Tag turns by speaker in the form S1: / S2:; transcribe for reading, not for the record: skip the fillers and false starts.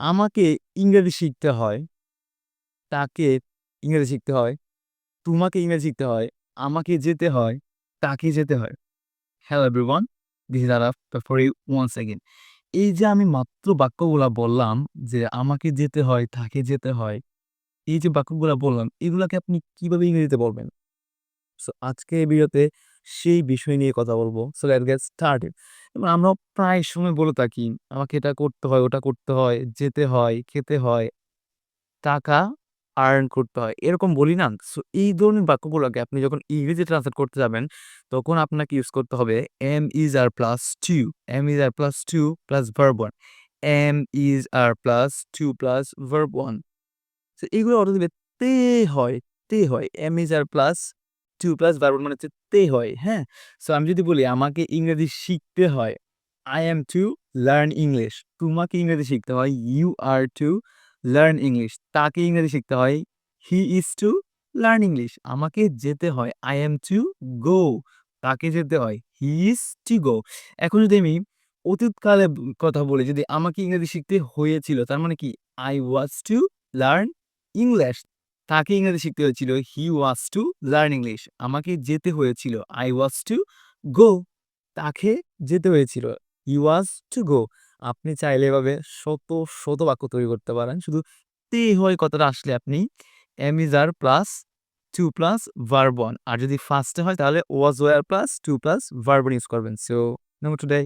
S1: আমাকে ইংরেজি শিখতে হয়, তাকে ইংরেজি শিখতে হয়, তোমাকে ইংরেজি শিখতে হয়, আমাকে যেতে হয়, তাকে যেতে হয়। Hello everyone, this is Araf for you once again. এই যে আমি মাত্র বাক্যগুলা বললাম যে আমাকে যেতে হয়, তাকে যেতে হয়। এই যে বাক্যগুলা বললাম, এগুলাকে আপনি কিভাবে ইংরেজিতে বলবেন? সো আজকে এই ভিডিওতে সেই বিষয় নিয়ে কথা বলবো। So let's get started. এবং আমরা প্রায় সময় বলে থাকি, আমাকে এটা করতে হয়, ওটা করতে হয়, যেতে হয়, খেতে হয়, টাকা আর্ন করতে হয়। এরকম বলি না? সো এই ধরনের বাক্যগুলোকে আপনি যখন ইংরেজি ট্রান্সলেট করতে যাবেন, তখন আপনাকে ইউজ করতে হবে am, is, are plus to, am, is, are plus to plus verb 1, am, is, are plus to plus verb 1. So এগুলো অর্থ দিবে তে হয়, তে হয়। am, is, are plus to plus verb 1 মানে হচ্ছে তে হয়, হ্যাঁ? সো আমি যদি বলি আমাকে ইংরেজি শিখতে হয়, I am to learn English. তোমাকে ইংরেজি শিখতে হয়, you are to learn English. তাকে ইংরেজি শিখতে হয়, he is to learn English. আমাকে যেতে হয়, I am to go. তাকে যেতে হয়, he is to go. এখন যদি আমি অতীতকালে কথা বলি, যদি আমাকে ইংরেজি শিখতে হয়েছিল, তার মানে কি? I was to learn English. তাকে ইংরেজি শিখতে হয়েছিল, he was to learn English. আমাকে যেতে হয়েছিল, I was to go. তাকে যেতে হয়েছিল, he was to go. আপনি চাইলে এভাবে শত, শত বাক্য তৈরি করতে পারেন। শুধু তে হয় কথাটা আসলে আপনি am, is, are plus to plus verb 1, আর যদি ফার্স্টে হয় তাহলে was, were plus to plus verb 1 use করবেন। So, number today